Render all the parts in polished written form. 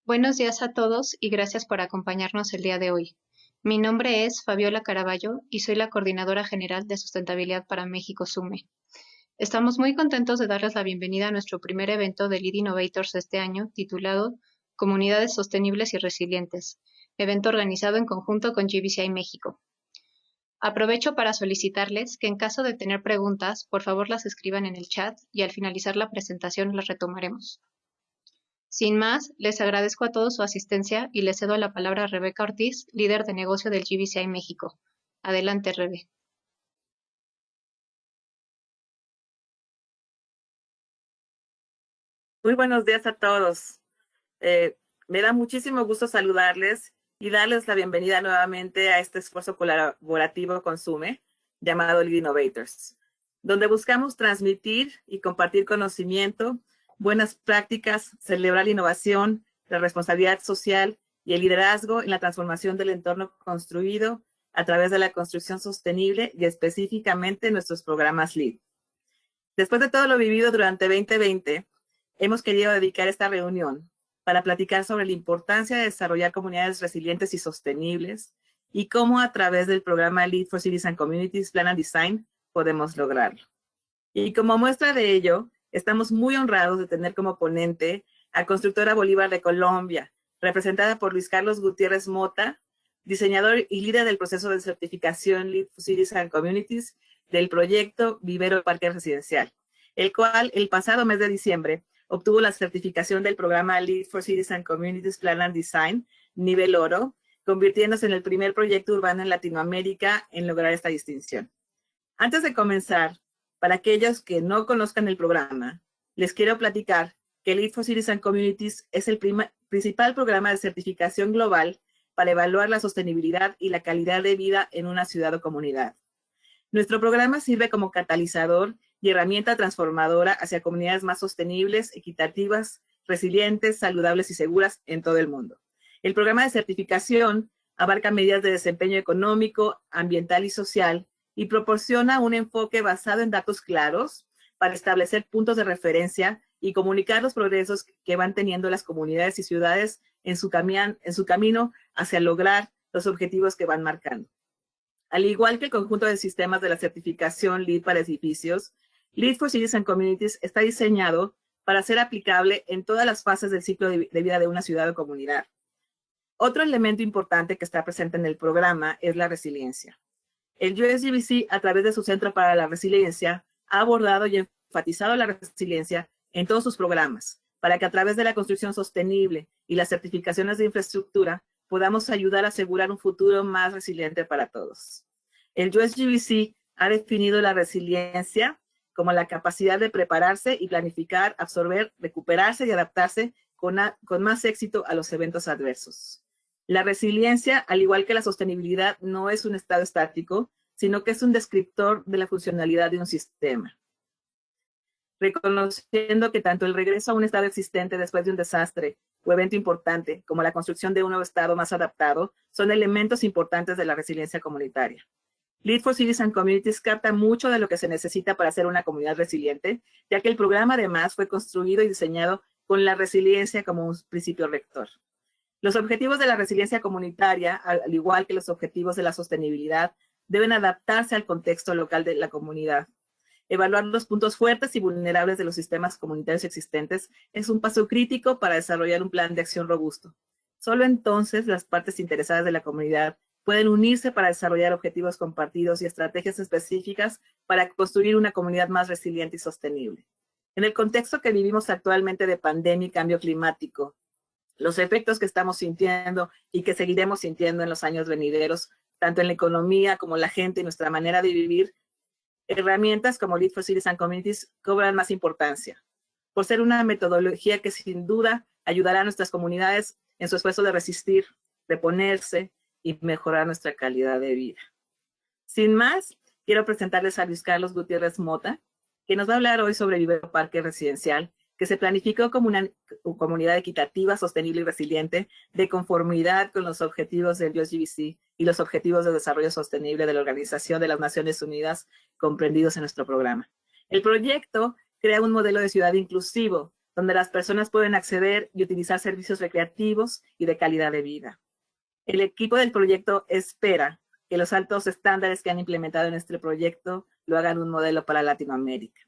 Buenos días a todos y gracias por acompañarnos el día de hoy. Mi nombre es Fabiola Caraballo y soy la Coordinadora General de Sustentabilidad para México SUME. Estamos muy contentos de darles la bienvenida a nuestro primer evento de Lead Innovators de este año, titulado Comunidades Sostenibles y Resilientes, evento organizado en conjunto con GBCI México. Aprovecho para solicitarles que en caso de tener preguntas, por favor las escriban en el chat y al finalizar la presentación las retomaremos. Sin más, les agradezco a todos su asistencia y les cedo la palabra a Rebeca Ortiz, líder de negocio del GBCI México. Adelante, Rebe. Muy buenos días a todos. Me da muchísimo gusto saludarles y darles la bienvenida nuevamente a este esfuerzo colaborativo con SUME, llamado Lead Innovators, donde buscamos transmitir y compartir conocimiento, buenas prácticas, celebrar la innovación, la responsabilidad social y el liderazgo en la transformación del entorno construido a través de la construcción sostenible y específicamente nuestros programas LEAD. Después de todo lo vivido durante 2020, hemos querido dedicar esta reunión para platicar sobre la importancia de desarrollar comunidades resilientes y sostenibles y cómo a través del programa Lead for Cities and Communities Plan and Design podemos lograrlo. Y como muestra de ello, estamos muy honrados de tener como ponente a Constructora Bolívar de Colombia, representada por Luis Carlos Gutiérrez Mota, diseñador y líder del proceso de certificación Lead for Cities and Communities del proyecto Vivero Parque Residencial, el cual el pasado mes de diciembre obtuvo la certificación del programa Lead for Cities and Communities Plan and Design, nivel oro, convirtiéndose en el primer proyecto urbano en Latinoamérica en lograr esta distinción. Antes de comenzar, para aquellos que no conozcan el programa, les quiero platicar que Lead for Cities and Communities es el principal programa de certificación global para evaluar la sostenibilidad y la calidad de vida en una ciudad o comunidad. Nuestro programa sirve como catalizador y herramienta transformadora hacia comunidades más sostenibles, equitativas, resilientes, saludables y seguras en todo el mundo. El programa de certificación abarca medidas de desempeño económico, ambiental y social y proporciona un enfoque basado en datos claros para establecer puntos de referencia y comunicar los progresos que van teniendo las comunidades y ciudades en su camino hacia lograr los objetivos que van marcando. Al igual que el conjunto de sistemas de la certificación LEED para edificios, Lead for Cities and Communities está diseñado para ser aplicable en todas las fases del ciclo de vida de una ciudad o comunidad. Otro elemento importante que está presente en el programa es la resiliencia. El USGBC, a través de su Centro para la Resiliencia, ha abordado y enfatizado la resiliencia en todos sus programas, para que a través de la construcción sostenible y las certificaciones de infraestructura podamos ayudar a asegurar un futuro más resiliente para todos. El USGBC ha definido la resiliencia como la capacidad de prepararse y planificar, absorber, recuperarse y adaptarse con más éxito a los eventos adversos. La resiliencia, al igual que la sostenibilidad, no es un estado estático, sino que es un descriptor de la funcionalidad de un sistema. Reconociendo que tanto el regreso a un estado existente después de un desastre o evento importante, como la construcción de un nuevo estado más adaptado, son elementos importantes de la resiliencia comunitaria. Lead for Cities and Communities capta mucho de lo que se necesita para ser una comunidad resiliente, ya que el programa además fue construido y diseñado con la resiliencia como un principio rector. Los objetivos de la resiliencia comunitaria, al igual que los objetivos de la sostenibilidad, deben adaptarse al contexto local de la comunidad. Evaluar los puntos fuertes y vulnerables de los sistemas comunitarios existentes es un paso crítico para desarrollar un plan de acción robusto. Solo entonces las partes interesadas de la comunidad pueden unirse para desarrollar objetivos compartidos y estrategias específicas para construir una comunidad más resiliente y sostenible. En el contexto que vivimos actualmente de pandemia y cambio climático, los efectos que estamos sintiendo y que seguiremos sintiendo en los años venideros, tanto en la economía como la gente y nuestra manera de vivir, herramientas como Lead for Cities and Communities cobran más importancia, por ser una metodología que sin duda ayudará a nuestras comunidades en su esfuerzo de resistir, reponerse y mejorar nuestra calidad de vida. Sin más, quiero presentarles a Luis Carlos Gutiérrez Mota, que nos va a hablar hoy sobre Vivero Parque Residencial, que se planificó como una comunidad equitativa, sostenible y resiliente, de conformidad con los objetivos del USGBC y los objetivos de desarrollo sostenible de la Organización de las Naciones Unidas comprendidos en nuestro programa. El proyecto crea un modelo de ciudad inclusivo, donde las personas pueden acceder y utilizar servicios recreativos y de calidad de vida. El equipo del proyecto espera que los altos estándares que han implementado en este proyecto lo hagan un modelo para Latinoamérica.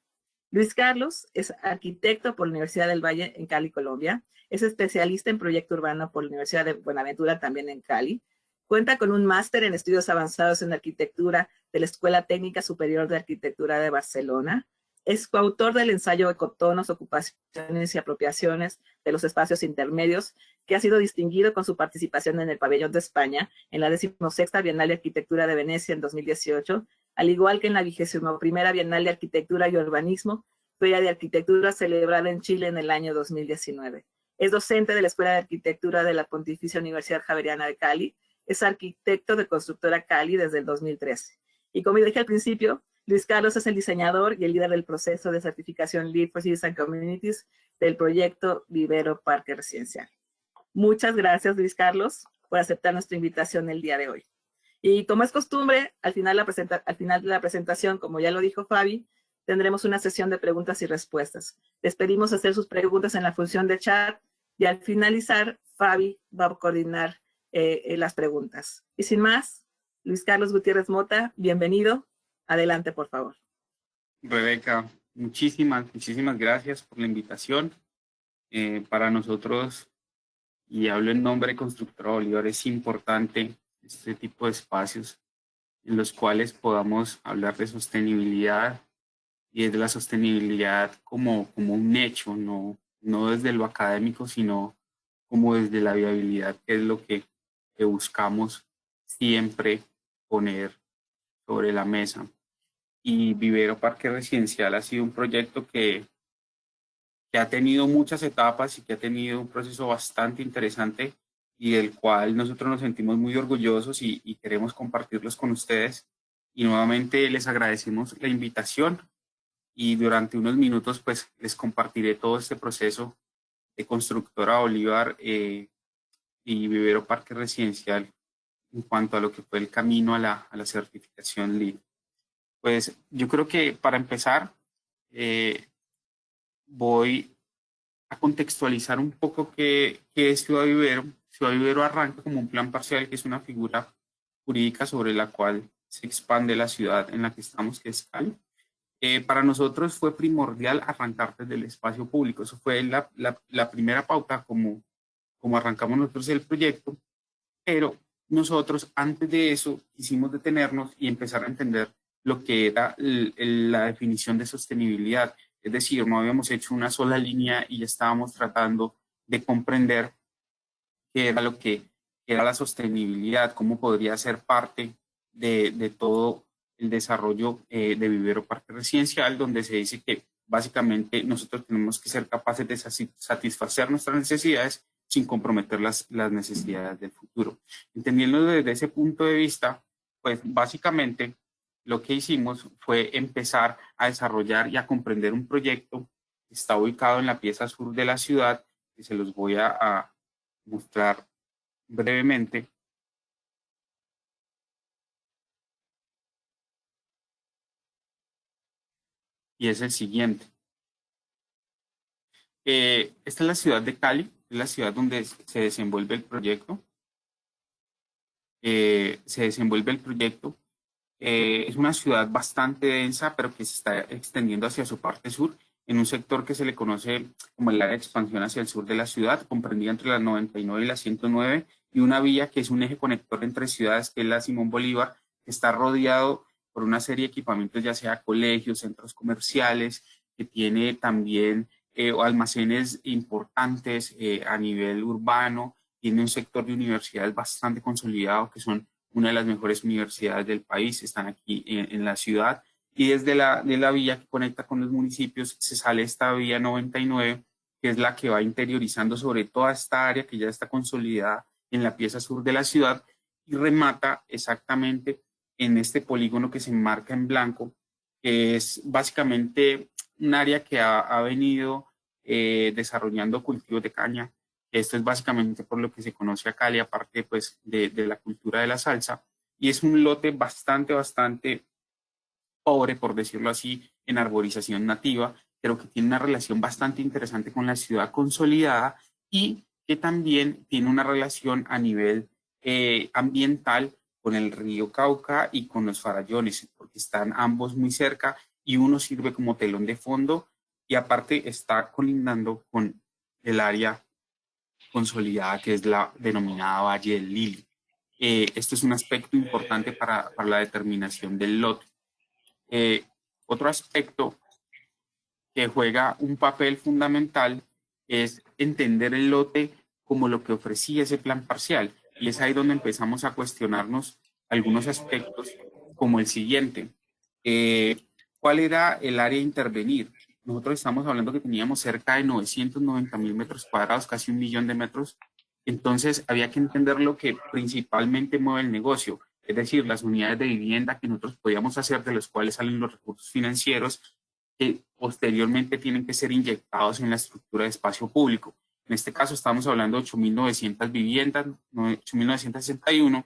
Luis Carlos es arquitecto por la Universidad del Valle en Cali, Colombia. Es especialista en proyecto urbano por la Universidad de Buenaventura, también en Cali. Cuenta con un máster en estudios avanzados en arquitectura de la Escuela Técnica Superior de Arquitectura de Barcelona. Es coautor del ensayo Ecotonos, Ocupaciones y Apropiaciones de los Espacios Intermedios, que ha sido distinguido con su participación en el Pabellón de España en la 16ª Bienal de Arquitectura de Venecia en 2018, al igual que en la 21ª Bienal de Arquitectura y Urbanismo, Feria de Arquitectura celebrada en Chile en el año 2019. Es docente de la Escuela de Arquitectura de la Pontificia Universidad Javeriana de Cali. Es arquitecto de Constructora Cali desde el 2013. Y como dije al principio, Luis Carlos es el diseñador y el líder del proceso de certificación Lead for Cities and Communities del proyecto Vivero Parque Residencial. Muchas gracias, Luis Carlos, por aceptar nuestra invitación el día de hoy. Y como es costumbre, al final de la presentación, como ya lo dijo Fabi, tendremos una sesión de preguntas y respuestas. Les pedimos hacer sus preguntas en la función de chat y al finalizar, Fabi va a coordinar las preguntas. Y sin más, Luis Carlos Gutiérrez Mota, bienvenido. Adelante, por favor. Rebeca, muchísimas gracias por la invitación. Para nosotros, y hablo en nombre de Constructora Bolívar, es importante este tipo de espacios en los cuales podamos hablar de sostenibilidad y de la sostenibilidad como un hecho, no desde lo académico, sino como desde la viabilidad, que es lo que buscamos siempre poner sobre la mesa. Y Vivero Parque Residencial ha sido un proyecto que ha tenido muchas etapas y que ha tenido un proceso bastante interesante y del cual nosotros nos sentimos muy orgullosos y queremos compartirlos con ustedes. Y nuevamente les agradecemos la invitación y durante unos minutos pues les compartiré todo este proceso de Constructora Bolívar y Vivero Parque Residencial en cuanto a lo que fue el camino a la certificación LEED. Pues yo creo que para empezar voy a contextualizar un poco qué es Ciudad Vivero. Ciudad Vivero arranca como un plan parcial, que es una figura jurídica sobre la cual se expande la ciudad en la que estamos, que es Cali. Para nosotros fue primordial arrancar desde el espacio público. Eso fue la primera pauta como arrancamos nosotros el proyecto, pero nosotros antes de eso quisimos detenernos y empezar a entender lo que era la definición de sostenibilidad. Es decir, no habíamos hecho una sola línea y ya estábamos tratando de comprender qué era lo que era la sostenibilidad, cómo podría ser parte de todo el desarrollo de Vivero Parque Residencial, donde se dice que básicamente nosotros tenemos que ser capaces de satisfacer nuestras necesidades sin comprometer las necesidades del futuro. Entendiendo desde ese punto de vista, pues básicamente lo que hicimos fue empezar a desarrollar y a comprender un proyecto que está ubicado en la pieza sur de la ciudad, que se los voy a mostrar brevemente. Y es el siguiente. Esta es la ciudad de Cali, es la ciudad donde se desenvuelve el proyecto. Es una ciudad bastante densa, pero que se está extendiendo hacia su parte sur, en un sector que se le conoce como el área de expansión hacia el sur de la ciudad, comprendida entre la 99 y la 109, y una vía que es un eje conector entre ciudades, que es la Simón Bolívar, que está rodeado por una serie de equipamientos, ya sea colegios, centros comerciales, que tiene también almacenes importantes a nivel urbano, tiene un sector de universidades bastante consolidado, que son una de las mejores universidades del país, están aquí en la ciudad, y desde de la vía que conecta con los municipios se sale esta vía 99, que es la que va interiorizando sobre toda esta área que ya está consolidada en la pieza sur de la ciudad y remata exactamente en este polígono que se enmarca en blanco, que es básicamente un área que ha venido desarrollando cultivos de caña. Esto es básicamente por lo que se conoce a Cali, aparte pues, de la cultura de la salsa. Y es un lote bastante pobre, por decirlo así, en arborización nativa, pero que tiene una relación bastante interesante con la ciudad consolidada y que también tiene una relación a nivel ambiental con el río Cauca y con los Farallones, porque están ambos muy cerca y uno sirve como telón de fondo y aparte está colindando con el área consolidada que es la denominada Valle del Lili. Esto es un aspecto importante para la determinación del lote. Otro aspecto que juega un papel fundamental es entender el lote como lo que ofrecía ese plan parcial. Y es ahí donde empezamos a cuestionarnos algunos aspectos como el siguiente. ¿Cuál era el área a intervenir? Nosotros estamos hablando que teníamos cerca de 990.000 metros cuadrados, casi 1.000.000 de metros. Entonces había que entender lo que principalmente mueve el negocio, es decir, las unidades de vivienda que nosotros podíamos hacer, de los cuales salen los recursos financieros, que posteriormente tienen que ser inyectados en la estructura de espacio público. En este caso estamos hablando de 8.900 viviendas, 8.961,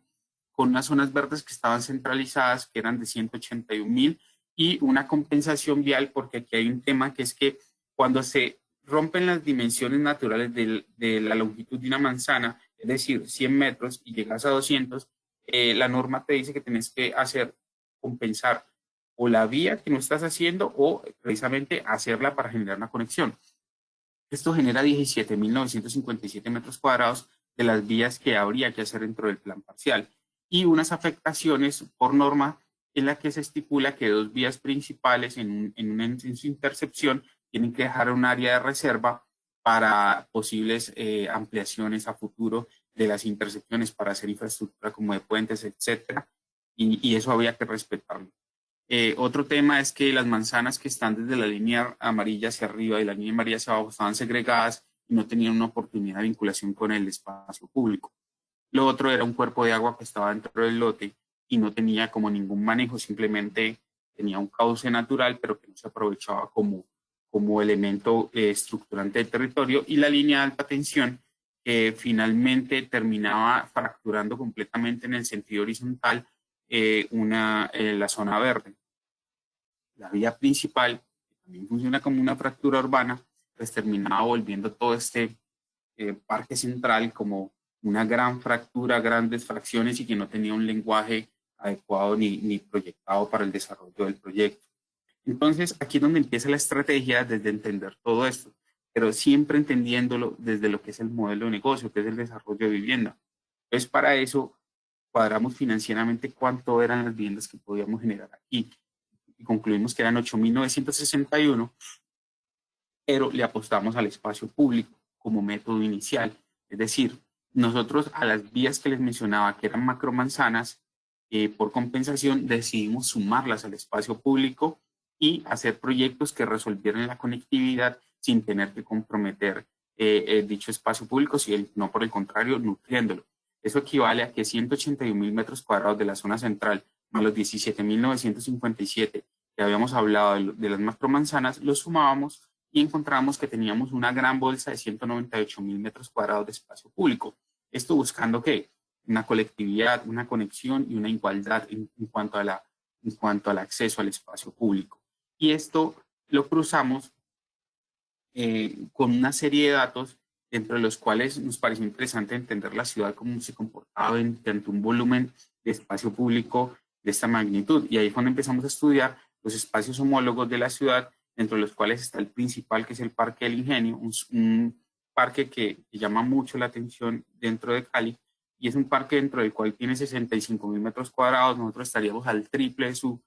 con unas zonas verdes que estaban centralizadas, que eran de 181.000, y una compensación vial, porque aquí hay un tema que es que cuando se rompen las dimensiones naturales de la longitud de una manzana, es decir, 100 metros, y llegas a 200, la norma te dice que tienes que compensar o la vía que no estás haciendo o precisamente hacerla para generar una conexión. Esto genera 17.957 metros cuadrados de las vías que habría que hacer dentro del plan parcial y unas afectaciones por norma en la que se estipula que dos vías principales en su intercepción tienen que dejar un área de reserva para posibles ampliaciones a futuro de las intersecciones para hacer infraestructura como de puentes, etcétera, y eso había que respetarlo. Otro tema es que las manzanas que están desde la línea amarilla hacia arriba y la línea amarilla hacia abajo estaban segregadas y no tenían una oportunidad de vinculación con el espacio público. Lo otro era un cuerpo de agua que estaba dentro del lote y no tenía como ningún manejo, simplemente tenía un cauce natural, pero que no se aprovechaba como elemento estructurante del territorio. Y la línea de alta tensión finalmente terminaba fracturando completamente en el sentido horizontal la zona verde. La vía principal, que también funciona como una fractura urbana, pues terminaba volviendo todo este parque central como una gran fractura, grandes fracciones y que no tenía un lenguaje adecuado ni proyectado para el desarrollo del proyecto. Entonces, aquí es donde empieza la estrategia desde entender todo esto, pero siempre entendiéndolo desde lo que es el modelo de negocio, que es el desarrollo de vivienda. Entonces, para eso cuadramos financieramente cuánto eran las viviendas que podíamos generar aquí y concluimos que eran 8.961, pero le apostamos al espacio público como método inicial. Es decir, nosotros a las vías que les mencionaba, que eran macromanzanas, por compensación decidimos sumarlas al espacio público y hacer proyectos que resolvieran la conectividad sin tener que comprometer dicho espacio público, sino por el contrario, nutriéndolo. Eso equivale a que 181.000 metros cuadrados de la zona central, más los 17.957 que habíamos hablado de las macromanzanas, los sumábamos y encontramos que teníamos una gran bolsa de 198.000 metros cuadrados de espacio público. Esto buscando ¿qué? Una colectividad, una conexión y una igualdad en cuanto al acceso al espacio público. Y esto lo cruzamos con una serie de datos dentro de los cuales nos pareció interesante entender la ciudad cómo se comportaba ante un volumen de espacio público de esta magnitud. Y ahí fue donde empezamos a estudiar los espacios homólogos de la ciudad, dentro de los cuales está el principal, que es el Parque del Ingenio, un parque que llama mucho la atención dentro de Cali, y es un parque dentro del cual tiene 65.000 metros cuadrados, nosotros estaríamos al triple de su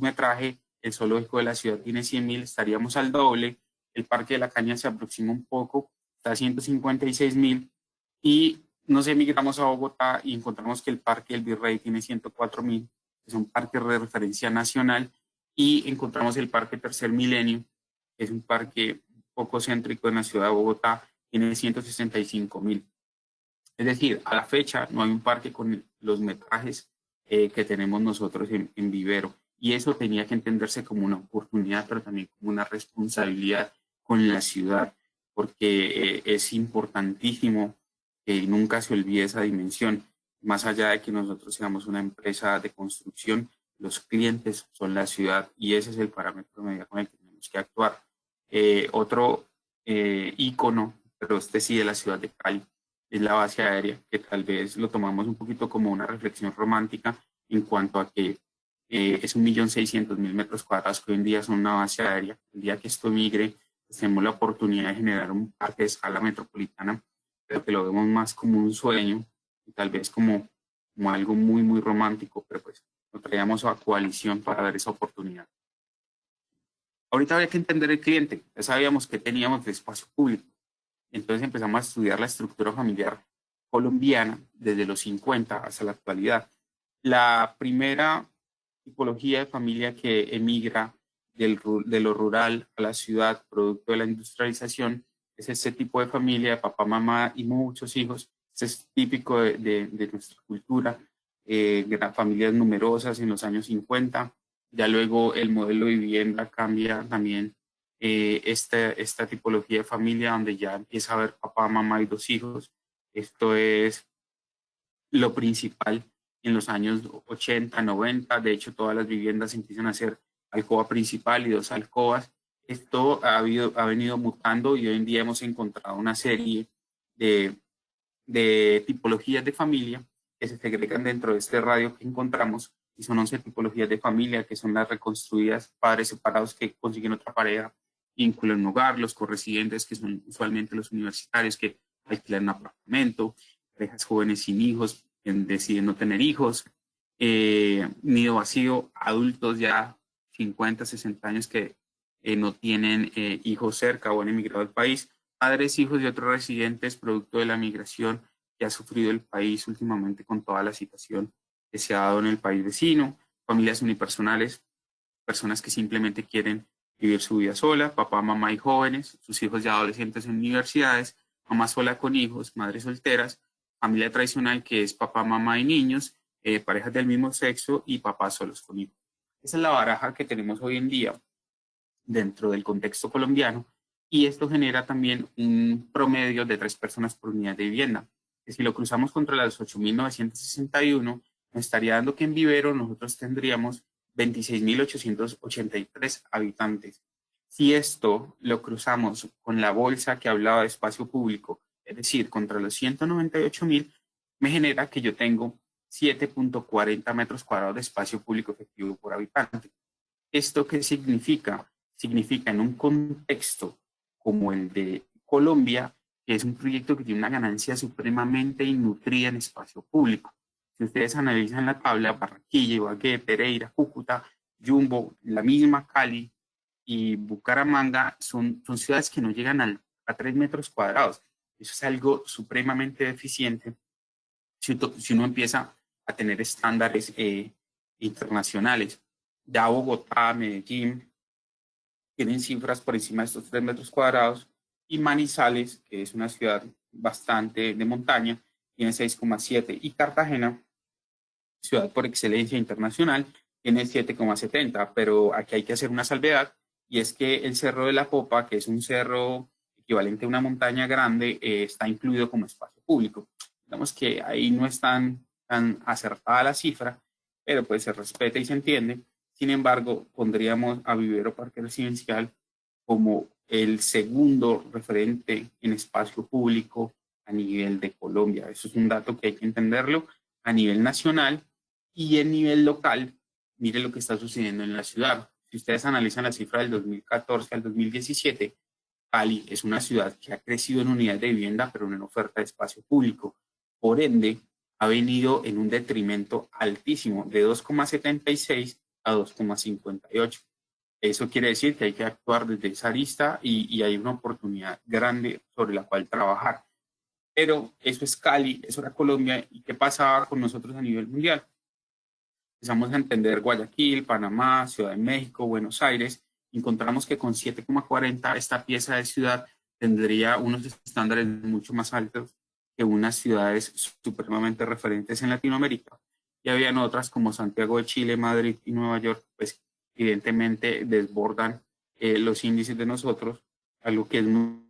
metraje, el zoológico de la ciudad tiene 100.000, estaríamos al doble, el Parque de la Caña se aproxima un poco, está a 156.000, y nos emigramos a Bogotá y encontramos que el Parque del Virrey tiene 104.000, que es un parque de referencia nacional, y encontramos el Parque Tercer Milenio, que es un parque poco céntrico en la ciudad de Bogotá, tiene 165.000. Es decir, a la fecha no hay un parque con los metrajes que tenemos nosotros en Vivero, y eso tenía que entenderse como una oportunidad, pero también como una responsabilidad con la ciudad, porque es importantísimo que nunca se olvide esa dimensión. Más allá de que nosotros seamos una empresa de construcción, los clientes son la ciudad y ese es el parámetro medio con el que tenemos que actuar. Otro ícono, pero este sí de la ciudad de Cali, es la base aérea, que tal vez lo tomamos un poquito como una reflexión romántica en cuanto a que es 1.600.000 metros cuadrados que hoy en día son una base aérea. El día que esto migre, pues tenemos la oportunidad de generar un parque de escala metropolitana, pero que lo vemos más como un sueño y tal vez como algo muy, muy romántico, pero pues lo traíamos a coalición para dar esa oportunidad. Ahorita habría que entender el cliente. Ya sabíamos que teníamos de espacio público. Entonces empezamos a estudiar la estructura familiar colombiana desde los 50 hasta la actualidad. La primera tipología de familia que emigra de lo rural a la ciudad, producto de la industrialización, es ese tipo de familia de papá, mamá y muchos hijos. Este es típico de nuestra cultura, familias numerosas en los años 50. Ya luego el modelo de vivienda cambia también esta tipología de familia donde ya empieza a haber papá, mamá y dos hijos. Esto es lo principal en los años 80, 90. De hecho, todas las viviendas empiezan a ser alcoba principal y dos alcobas. Esto ha venido mutando y hoy en día hemos encontrado una serie de tipologías de familia que se segregan dentro de este radio que encontramos y son 11 tipologías de familia que son las reconstruidas, padres separados que consiguen otra pareja, vinculan un hogar, los corresidentes que son usualmente los universitarios que alquilan un apartamento, parejas jóvenes sin hijos que deciden no tener hijos, nido vacío, adultos ya 50, 60 años que no tienen hijos cerca o han emigrado al país, padres, hijos y otros residentes producto de la migración que ha sufrido el país últimamente con toda la situación que se ha dado en el país vecino, familias unipersonales, personas que simplemente quieren vivir su vida sola, papá, mamá y jóvenes, sus hijos ya adolescentes en universidades, mamá sola con hijos, madres solteras, familia tradicional que es papá, mamá y niños, parejas del mismo sexo y papás solos con hijos. Esa es la baraja que tenemos hoy en día dentro del contexto colombiano y esto genera también un promedio de 3 personas por unidad de vivienda, que si lo cruzamos contra las 8.961, nos estaría dando que en Vivero nosotros tendríamos 26.883 habitantes. Si esto lo cruzamos con la bolsa que hablaba de espacio público, es decir, contra los 198.000, me genera que yo tengo 7.40 metros cuadrados de espacio público efectivo por habitante. ¿Esto qué significa? Significa en un contexto como el de Colombia, que es un proyecto que tiene una ganancia supremamente nutrida en espacio público. Si ustedes analizan la tabla, Barranquilla, Ibagué, Pereira, Cúcuta, Jumbo, la misma Cali y Bucaramanga son ciudades que no llegan a 3 metros cuadrados. Eso es algo supremamente deficiente si uno empieza a tener estándares internacionales. Ya Bogotá, Medellín, tienen cifras por encima de estos 3 metros cuadrados y Manizales, que es una ciudad bastante de montaña, tiene 6,7 y Cartagena, ciudad por excelencia internacional, tiene 7,70, pero aquí hay que hacer una salvedad y es que el Cerro de la Popa, que es un cerro equivalente a una montaña grande, está incluido como espacio público. Digamos que ahí no es tan acertada la cifra, pero pues se respeta y se entiende. Sin embargo, pondríamos a Vivero Parque Residencial como el segundo referente en espacio público a nivel de Colombia. Eso es un dato que hay que entenderlo a nivel nacional y a nivel local. Mire lo que está sucediendo en la ciudad. Si ustedes analizan la cifra del 2014 al 2017, Cali es una ciudad que ha crecido en unidades de vivienda, pero no en oferta de espacio público. Por ende, ha venido en un detrimento altísimo de 2,76 a 2,58. Eso quiere decir que hay que actuar desde esa arista y hay una oportunidad grande sobre la cual trabajar. Pero eso es Cali, eso era Colombia. ¿Y qué pasaba con nosotros a nivel mundial? Empezamos a entender Guayaquil, Panamá, Ciudad de México, Buenos Aires. Encontramos que con 7,40 esta pieza de ciudad tendría unos estándares mucho más altos que unas ciudades supremamente referentes en Latinoamérica. Y habían otras como Santiago de Chile, Madrid y Nueva York, pues evidentemente desbordan los índices de nosotros, algo que es muy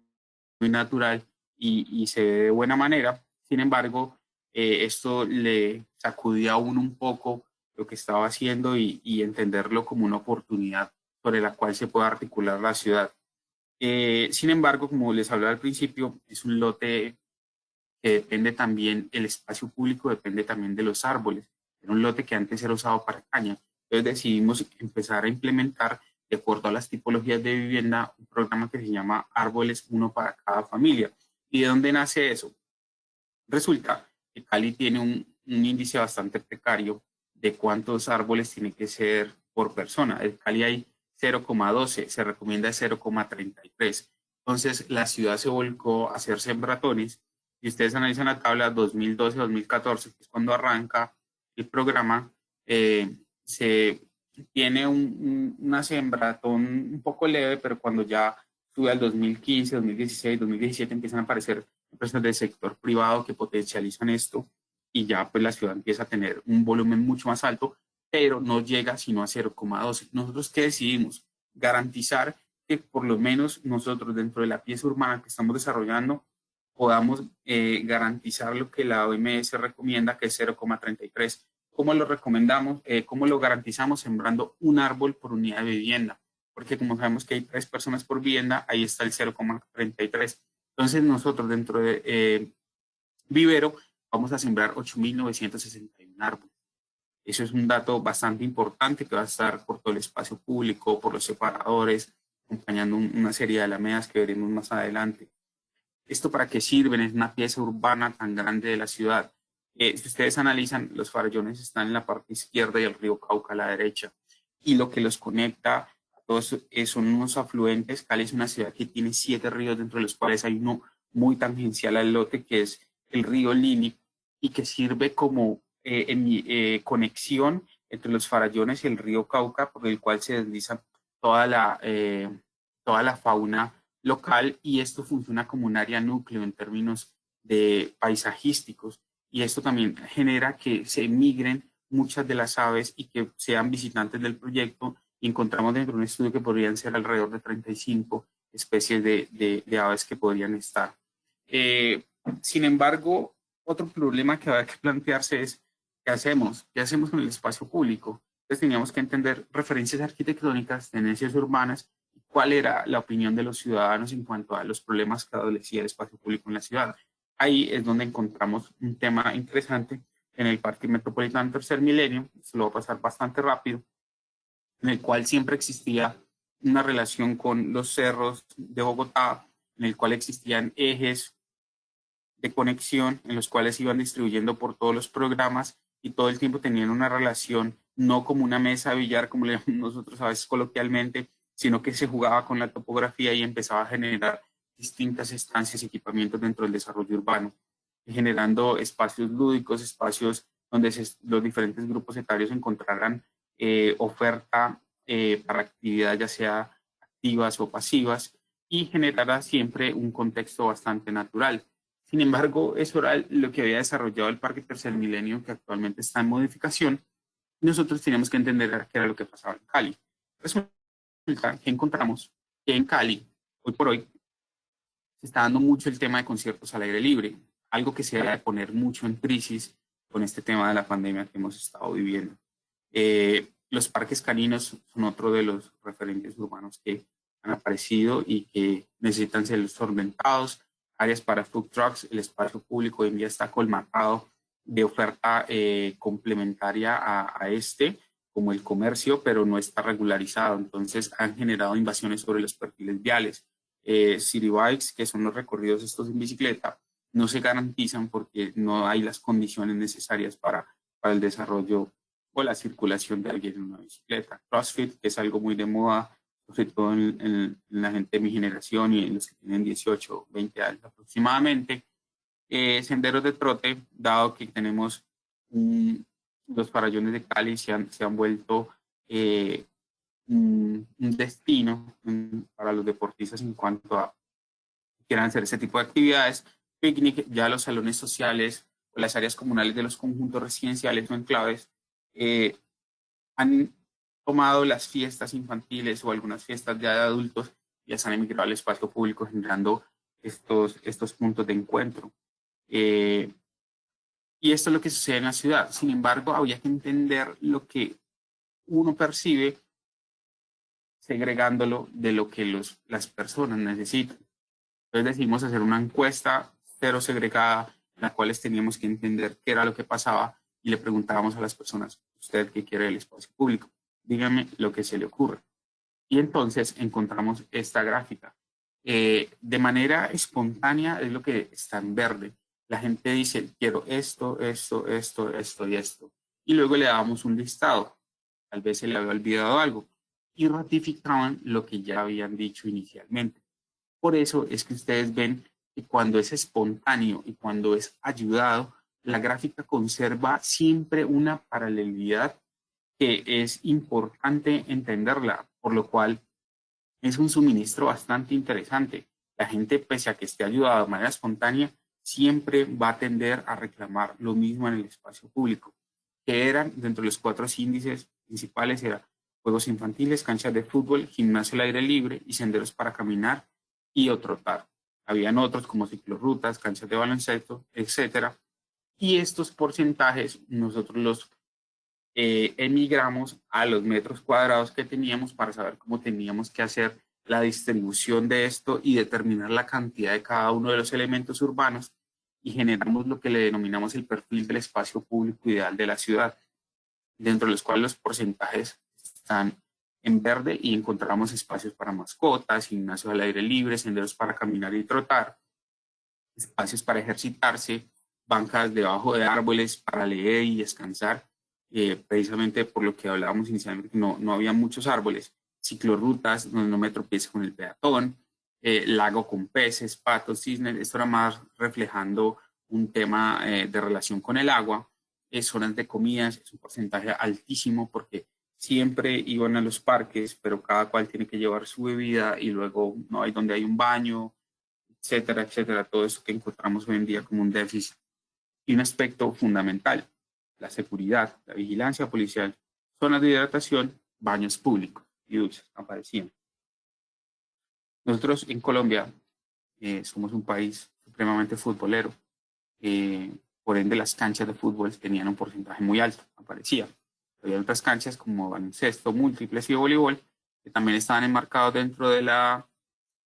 natural y se ve de buena manera. Sin embargo, esto le sacudía a uno un poco lo que estaba haciendo y entenderlo como una oportunidad sobre la cual se puede articular la ciudad. Sin embargo, como les hablaba al principio, es un lote que depende también, el espacio público depende también de los árboles. Era un lote que antes era usado para caña. Entonces decidimos empezar a implementar, de acuerdo a las tipologías de vivienda, un programa que se llama Árboles, uno para cada familia. ¿Y de dónde nace eso? Resulta que Cali tiene un índice bastante precario de cuántos árboles tiene que ser por persona. En Cali hay 0,12, se recomienda 0,33. Entonces la ciudad se volcó a hacer sembratones. Si ustedes analizan la tabla 2012-2014, que es cuando arranca el programa, se tiene una sembratón un poco leve, pero cuando ya sube al 2015, 2016, 2017 empiezan a aparecer empresas del sector privado que potencializan esto y ya pues la ciudad empieza a tener un volumen mucho más alto, pero no llega sino a 0,12. Nosotros, ¿qué decidimos? Garantizar que por lo menos nosotros dentro de la pieza urbana que estamos desarrollando podamos garantizar lo que la OMS recomienda, que es 0,33. ¿Cómo lo recomendamos? ¿Cómo lo garantizamos? Sembrando un árbol por unidad de vivienda, porque como sabemos que hay 3 personas por vivienda, ahí está el 0,33. Entonces nosotros dentro de Vivero vamos a sembrar 8.961 árboles. Eso es un dato bastante importante que va a estar por todo el espacio público, por los separadores, acompañando una serie de alamedas que veremos más adelante. ¿Esto para qué sirven? Es una pieza urbana tan grande de la ciudad. Si ustedes analizan, los farallones están en la parte izquierda y el río Cauca a la derecha. Y lo que los conecta a todos son unos afluentes. Cali es una ciudad que tiene 7 ríos, dentro de los cuales hay uno muy tangencial al lote, que es el río Lini, y que sirve como conexión entre los farallones y el río Cauca, por el cual se desliza toda la fauna local, y esto funciona como un área núcleo en términos de paisajísticos, y esto también genera que se migren muchas de las aves y que sean visitantes del proyecto, y encontramos dentro de un estudio que podrían ser alrededor de 35 especies de aves que podrían estar. Sin embargo, otro problema que va que plantearse es ¿qué hacemos? ¿Qué hacemos con el espacio público? Entonces teníamos que entender referencias arquitectónicas, tendencias urbanas, cuál era la opinión de los ciudadanos en cuanto a los problemas que adolecía el espacio público en la ciudad. Ahí es donde encontramos un tema interesante en el Parque Metropolitano Tercer Milenio, se lo va a pasar bastante rápido, en el cual siempre existía una relación con los cerros de Bogotá, en el cual existían ejes de conexión en los cuales iban distribuyendo por todos los programas, y todo el tiempo tenían una relación, no como una mesa de billar, como le llamamos nosotros a veces coloquialmente, sino que se jugaba con la topografía y empezaba a generar distintas estancias y equipamientos dentro del desarrollo urbano, generando espacios lúdicos, espacios donde los diferentes grupos etarios encontraran oferta para actividades ya sea activas o pasivas, y generara siempre un contexto bastante natural. Sin embargo, eso era lo que había desarrollado el Parque Tercer Milenio, que actualmente está en modificación, y nosotros teníamos que entender qué era lo que pasaba en Cali. Resulta que encontramos que en Cali, hoy por hoy, se está dando mucho el tema de conciertos al aire libre, algo que se va a poner mucho en crisis con este tema de la pandemia que hemos estado viviendo. Los parques caninos son otro de los referentes urbanos que han aparecido y que necesitan ser solventados. Áreas para food trucks, el espacio público hoy en día está colmatado de oferta complementaria a este, como el comercio, pero no está regularizado. Entonces han generado invasiones sobre los perfiles viales. City bikes, que son los recorridos estos en bicicleta, no se garantizan porque no hay las condiciones necesarias para el desarrollo o la circulación de alguien en una bicicleta. CrossFit, que es algo muy de moda, sobre todo en la gente de mi generación y en los que tienen 18 o 20 años aproximadamente. Senderos de trote, dado que tenemos los farallones de Cali se han vuelto un destino para los deportistas en cuanto a quieran hacer ese tipo de actividades. Picnic, ya los salones sociales o las áreas comunales de los conjuntos residenciales o enclaves han tomado las fiestas infantiles o algunas fiestas ya de adultos y las han emigrado al espacio público, generando estos puntos de encuentro. Y esto es lo que sucede en la ciudad. Sin embargo, habría que entender lo que uno percibe segregándolo de lo que las personas necesitan. Entonces decidimos hacer una encuesta cero segregada, en la cual teníamos que entender qué era lo que pasaba y le preguntábamos a las personas, ¿usted qué quiere del espacio público? Dígame lo que se le ocurre. Y entonces encontramos esta gráfica. De manera espontánea es lo que está en verde. La gente dice, quiero esto, esto, esto, esto y esto. Y luego le dábamos un listado. Tal vez se le había olvidado algo. Y ratificaban lo que ya habían dicho inicialmente. Por eso es que ustedes ven que cuando es espontáneo y cuando es ayudado, la gráfica conserva siempre una paralelidad que es importante entenderla, por lo cual es un suministro bastante interesante. La gente, pese a que esté ayudada de manera espontánea, siempre va a tender a reclamar lo mismo en el espacio público, que eran dentro de los 4 índices principales, eran juegos infantiles, canchas de fútbol, gimnasio al aire libre y senderos para caminar y o trotar. Habían otros como ciclorrutas, canchas de baloncesto, etcétera. Y estos porcentajes nosotros los emigramos a los metros cuadrados que teníamos para saber cómo teníamos que hacer la distribución de esto y determinar la cantidad de cada uno de los elementos urbanos y generamos lo que le denominamos el perfil del espacio público ideal de la ciudad, dentro de los cuales los porcentajes están en verde y encontramos espacios para mascotas, gimnasios al aire libre, senderos para caminar y trotar, espacios para ejercitarse, bancas debajo de árboles para leer y descansar, precisamente por lo que hablábamos inicialmente, no había muchos árboles, ciclorrutas donde no me tropiece con el peatón, lago con peces, patos, cisnes. Esto era más reflejando un tema de relación con el agua. Zonas de comidas, es un porcentaje altísimo porque siempre iban a los parques, pero cada cual tiene que llevar su bebida y luego no hay donde hay un baño, etcétera, etcétera. Todo eso que encontramos hoy en día como un déficit. Y un aspecto fundamental, la seguridad, la vigilancia policial, zonas de hidratación, baños públicos y duchas aparecían. Nosotros en Colombia somos un país supremamente futbolero, por ende las canchas de fútbol tenían un porcentaje muy alto, aparecía. Había otras canchas como baloncesto, múltiples y voleibol que también estaban enmarcados dentro de la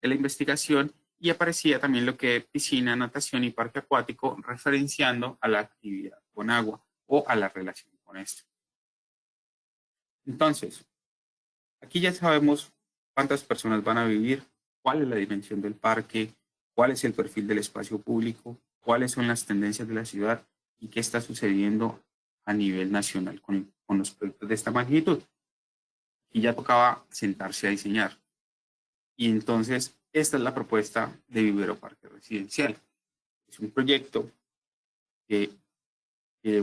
investigación, y aparecía también lo que es piscina, natación y parque acuático, referenciando a la actividad con agua o a la relación con esto. Entonces, aquí ya sabemos cuántas personas van a vivir, cuál es la dimensión del parque, cuál es el perfil del espacio público, cuáles son las tendencias de la ciudad y qué está sucediendo a nivel nacional con los proyectos de esta magnitud. Y ya tocaba sentarse a diseñar. Y entonces, esta es la propuesta de Vivero Parque Residencial. Es un proyecto que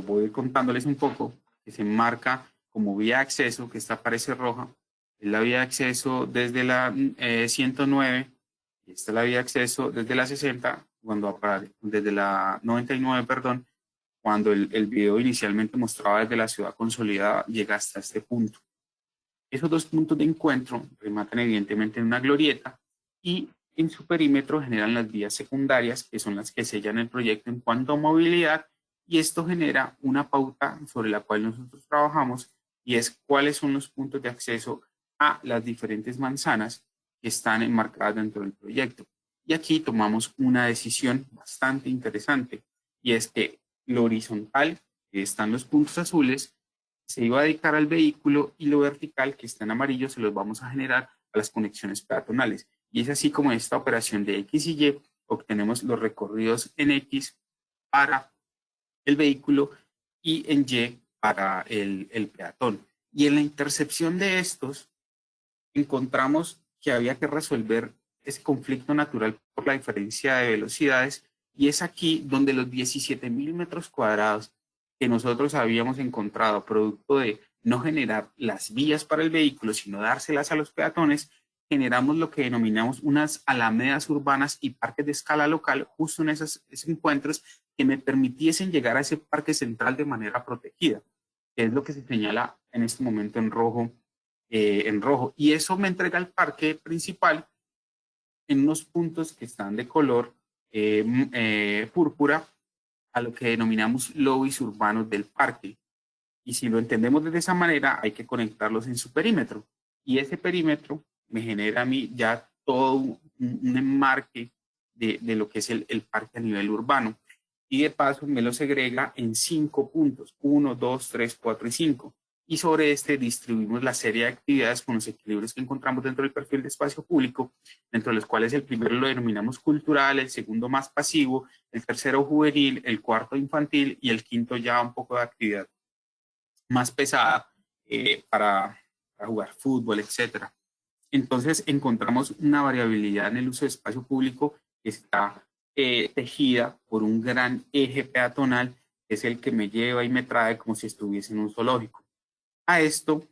voy contándoles un poco, que se enmarca como vía de acceso, que esta aparece roja, es la vía de acceso desde la 109, y esta es la vía de acceso desde la 60, desde la 99, perdón, cuando el video inicialmente mostraba desde la ciudad consolidada, llega hasta este punto. Esos 2 puntos de encuentro rematan evidentemente en una glorieta y en su perímetro generan las vías secundarias, que son las que sellan el proyecto en cuanto a movilidad, y esto genera una pauta sobre la cual nosotros trabajamos, y es cuáles son los puntos de acceso a las diferentes manzanas que están enmarcadas dentro del proyecto. Y aquí tomamos una decisión bastante interesante, y es que lo horizontal, que están los puntos azules, se iba a dedicar al vehículo, y lo vertical, que está en amarillo, se los vamos a generar a las conexiones peatonales. Y es así como en esta operación de X y Y obtenemos los recorridos en X para el vehículo y en Y para el peatón. Y en la intercepción de estos encontramos que había que resolver ese conflicto natural por la diferencia de velocidades, y es aquí donde los 17.000 metros cuadrados que nosotros habíamos encontrado, producto de no generar las vías para el vehículo, sino dárselas a los peatones, generamos lo que denominamos unas alamedas urbanas y parques de escala local, justo en esos encuentros que me permitiesen llegar a ese parque central de manera protegida, que es lo que se señala en este momento en rojo. Y eso me entrega el parque principal en unos puntos que están de color púrpura, a lo que denominamos lobbies urbanos del parque. Y si lo entendemos de esa manera, hay que conectarlos en su perímetro. Y ese perímetro me genera a mí ya todo un enmarque de lo que es el parque a nivel urbano. Y de paso me lo segrega en 5 puntos, 1, 2, 3, 4 y 5. Y sobre este distribuimos la serie de actividades con los equilibrios que encontramos dentro del perfil de espacio público, dentro de los cuales el primero lo denominamos cultural, el segundo más pasivo, el tercero juvenil, el cuarto infantil y el quinto ya un poco de actividad más pesada para jugar fútbol, etcétera. Entonces encontramos una variabilidad en el uso de espacio público que está tejida por un gran eje peatonal, que es el que me lleva y me trae como si estuviese en un zoológico. A esto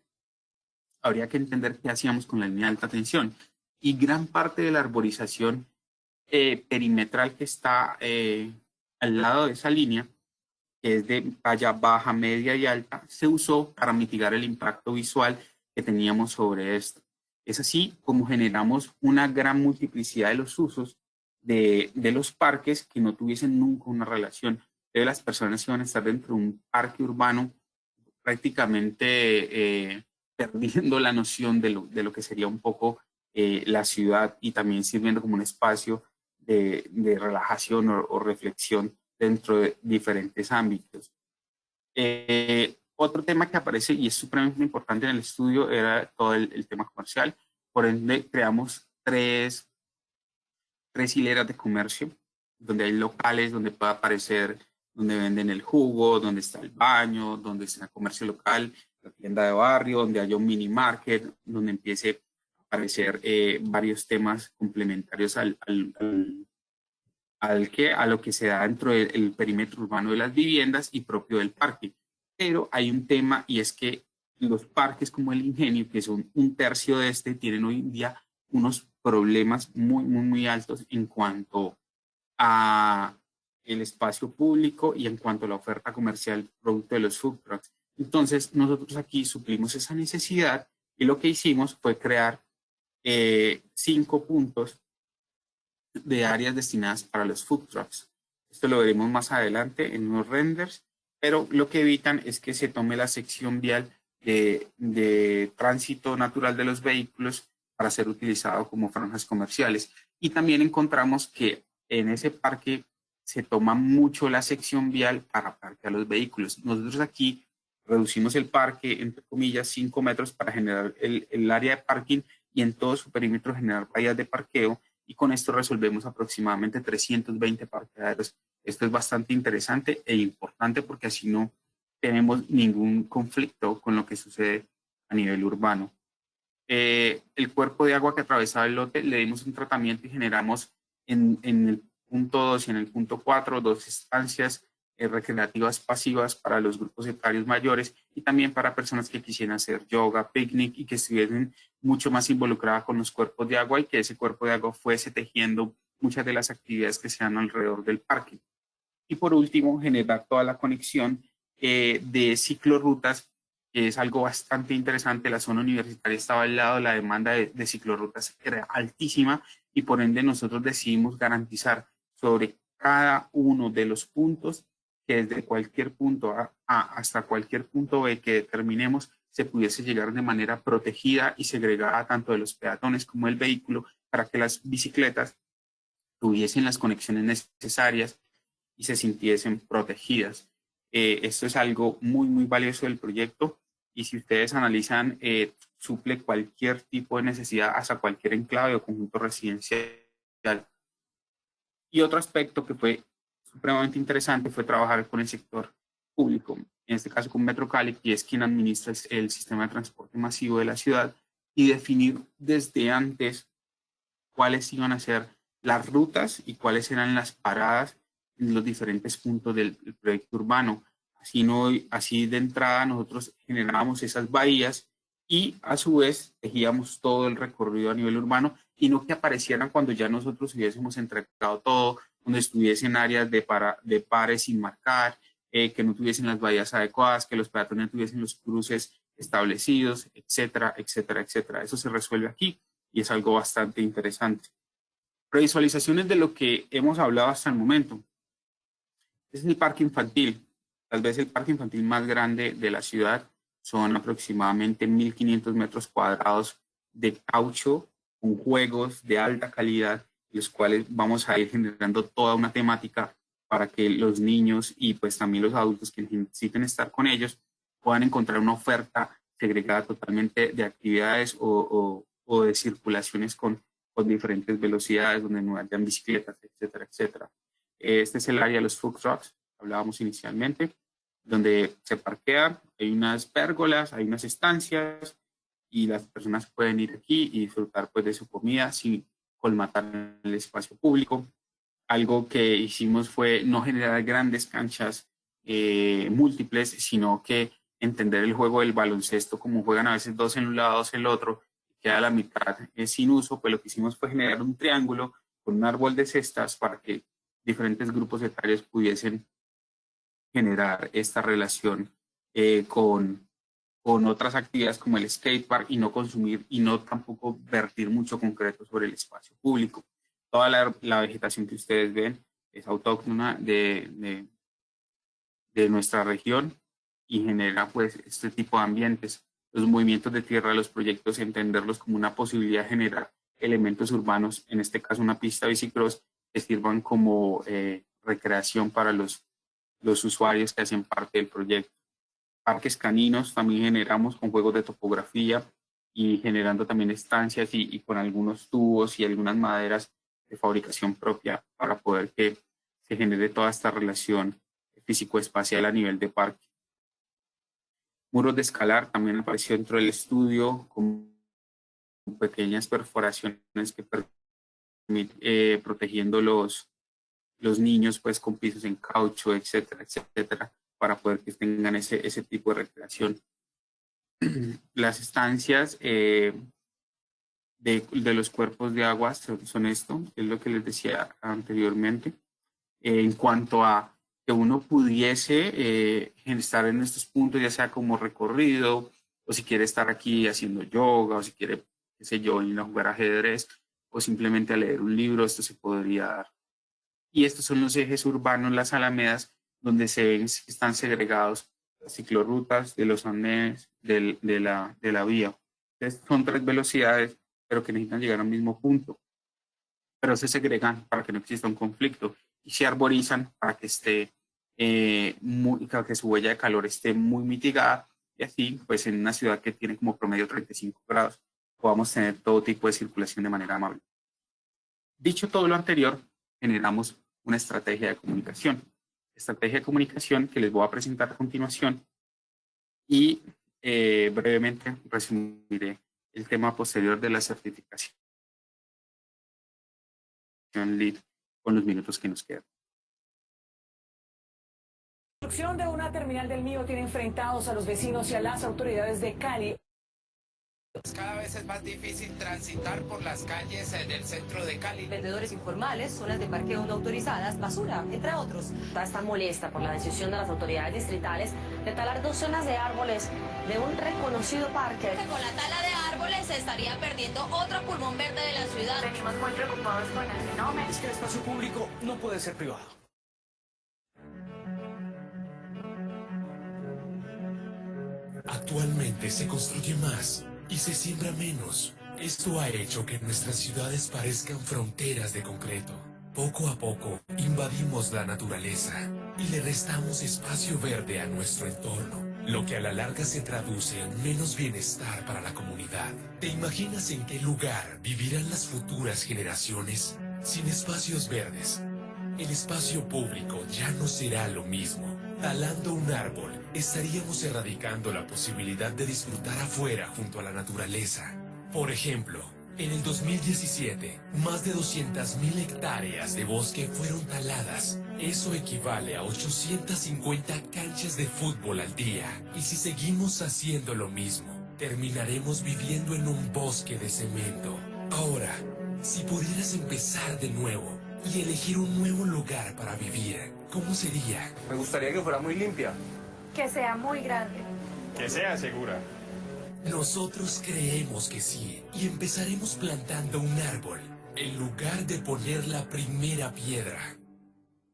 habría que entender qué hacíamos con la línea de alta tensión. Y gran parte de la arborización perimetral que está al lado de esa línea, que es de talla baja, media y alta, se usó para mitigar el impacto visual que teníamos sobre esto. Es así como generamos una gran multiplicidad de los usos de los parques que no tuviesen nunca una relación. De las personas que iban a estar dentro de un parque urbano prácticamente perdiendo la noción de lo que sería un poco la ciudad y también sirviendo como un espacio de relajación o reflexión dentro de diferentes ámbitos. Otro tema que aparece y es supremamente importante en el estudio era todo el tema comercial. Por ende, creamos tres hileras de comercio, donde hay locales donde puede aparecer, donde venden el jugo, donde está el baño, donde está el comercio local, la tienda de barrio, donde haya un mini market, donde empiece a aparecer varios temas complementarios a lo que se da dentro del perímetro urbano de las viviendas y propio del parque. Pero hay un tema y es que los parques como el Ingenio, que son un tercio de este, tienen hoy en día unos problemas muy altos en cuanto a el espacio público y en cuanto a la oferta comercial producto de los food trucks. Entonces, nosotros aquí suplimos esa necesidad y lo que hicimos fue crear 5 puntos de áreas destinadas para los food trucks. Esto lo veremos más adelante en unos renders, pero lo que evitan es que se tome la sección vial de tránsito natural de los vehículos para ser utilizado como franjas comerciales. Y también encontramos que en ese parque se toma mucho la sección vial para parquear los vehículos. Nosotros aquí reducimos el parque, entre comillas, 5 metros para generar el área de parking y en todo su perímetro generar vallas de parqueo y con esto resolvemos aproximadamente 320 parqueaderos. Esto es bastante interesante e importante porque así no tenemos ningún conflicto con lo que sucede a nivel urbano. El cuerpo de agua que atravesaba el lote le dimos un tratamiento y generamos en el punto 2 y en el punto 4 dos estancias recreativas pasivas para los grupos etarios mayores y también para personas que quisieran hacer yoga, picnic y que estuviesen mucho más involucradas con los cuerpos de agua y que ese cuerpo de agua fuese tejiendo muchas de las actividades que se dan alrededor del parque. Y por último, generar toda la conexión de ciclorrutas, que es algo bastante interesante. La zona universitaria estaba al lado, la demanda de ciclorrutas era altísima y por ende nosotros decidimos garantizar sobre cada uno de los puntos que desde cualquier punto A hasta cualquier punto B que determinemos se pudiese llegar de manera protegida y segregada tanto de los peatones como del vehículo para que las bicicletas tuviesen las conexiones necesarias y se sintiesen protegidas. Esto es algo muy valioso del proyecto y si ustedes analizan, suple cualquier tipo de necesidad hasta cualquier enclave o conjunto residencial. Y otro aspecto que fue supremamente interesante fue trabajar con el sector público, en este caso con Metro Cali, que es quien administra el sistema de transporte masivo de la ciudad, y definir desde antes cuáles iban a ser las rutas y cuáles eran las paradas en los diferentes puntos del proyecto urbano. Así de entrada nosotros generábamos esas bahías y a su vez tejíamos todo el recorrido a nivel urbano y no que aparecieran cuando ya nosotros hubiésemos entregado todo, donde estuviesen áreas de pares sin marcar, que no tuviesen las bahías adecuadas, que los peatones no tuviesen los cruces establecidos, etcétera, etcétera, etcétera. Eso se resuelve aquí y es algo bastante interesante. Previsualizaciones de lo que hemos hablado hasta el momento. Este es el parque infantil, tal vez el parque infantil más grande de la ciudad. Son aproximadamente 1.500 metros cuadrados de caucho con juegos de alta calidad, los cuales vamos a ir generando toda una temática para que los niños y pues también los adultos que necesiten estar con ellos puedan encontrar una oferta segregada totalmente de actividades o de circulaciones con diferentes velocidades, donde no hayan bicicletas, etcétera, etcétera. Este es el área de los food trucks, hablábamos inicialmente, donde se parquean, hay unas pérgolas, hay unas estancias y las personas pueden ir aquí y disfrutar pues de su comida sin colmatar el espacio público. Algo que hicimos fue no generar grandes canchas múltiples, sino que entender el juego del baloncesto como juegan a veces dos en un lado, dos en el otro, queda la mitad sin uso, pues lo que hicimos fue generar un triángulo con un árbol de cestas para que diferentes grupos etarios pudiesen generar esta relación con otras actividades como el skatepark y no consumir y no tampoco vertir mucho concreto sobre el espacio público. Toda la vegetación que ustedes ven es autóctona de nuestra región y genera pues este tipo de ambientes. Los movimientos de tierra, los proyectos, entenderlos como una posibilidad de generar elementos urbanos, en este caso una pista bicicross, que sirvan como recreación para los usuarios que hacen parte del proyecto. Parques caninos también generamos con juegos de topografía y generando también estancias y con algunos tubos y algunas maderas de fabricación propia para poder que se genere toda esta relación físico-espacial a nivel de parque. Muros de escalar también apareció dentro del estudio con pequeñas perforaciones que permiten protegiendo los niños pues con pisos en caucho, etcétera, etcétera, para poder que tengan ese tipo de recreación. Las estancias de los cuerpos de agua son esto, es lo que les decía anteriormente. En cuanto a que uno pudiese estar en estos puntos, ya sea como recorrido, o si quiere estar aquí haciendo yoga, o si quiere, qué sé yo, ir a jugar ajedrez, o simplemente a leer un libro, esto se podría dar. Y estos son los ejes urbanos, las alamedas, donde se ven que están segregados las ciclorrutas de los andenes de la vía. Entonces, son 3 velocidades, pero que necesitan llegar al mismo punto. Pero se segregan para que no exista un conflicto y se arborizan para que esté para que su huella de calor esté muy mitigada y así, pues en una ciudad que tiene como promedio 35 grados, podamos tener todo tipo de circulación de manera amable. Dicho todo lo anterior, generamos una estrategia de comunicación. Estrategia de comunicación que les voy a presentar a continuación y brevemente resumiré el tema posterior de la certificación LEED con los minutos que nos quedan. La construcción de una terminal del Mío tiene enfrentados a los vecinos y a las autoridades de Cali. Cada vez es más difícil transitar por las calles del centro de Cali. Vendedores informales, zonas de parqueo no autorizadas, basura, entre otros. Está molesta por la decisión de las autoridades distritales de talar 2 zonas de árboles de un reconocido parque. Con la tala de árboles se estaría perdiendo otro pulmón verde de la ciudad. Venimos muy preocupados con el fenómeno. Es que el espacio público no puede ser privado. Actualmente se construye más y se siembra menos. Esto ha hecho que nuestras ciudades parezcan fronteras de concreto. Poco a poco invadimos la naturaleza y le restamos espacio verde a nuestro entorno, lo que a la larga se traduce en menos bienestar para la comunidad. ¿Te imaginas en qué lugar vivirán las futuras generaciones? Sin espacios verdes, el espacio público ya no será lo mismo. Talando un árbol, estaríamos erradicando la posibilidad de disfrutar afuera junto a la naturaleza. Por ejemplo, en el 2017, más de 200.000 hectáreas de bosque fueron taladas. Eso equivale a 850 canchas de fútbol al día. Y si seguimos haciendo lo mismo, terminaremos viviendo en un bosque de cemento. Ahora, si pudieras empezar de nuevo y elegir un nuevo lugar para vivir, ¿cómo sería? Me gustaría que fuera muy limpia. Que sea muy grande. Que sea segura. Nosotros creemos que sí y empezaremos plantando un árbol en lugar de poner la primera piedra.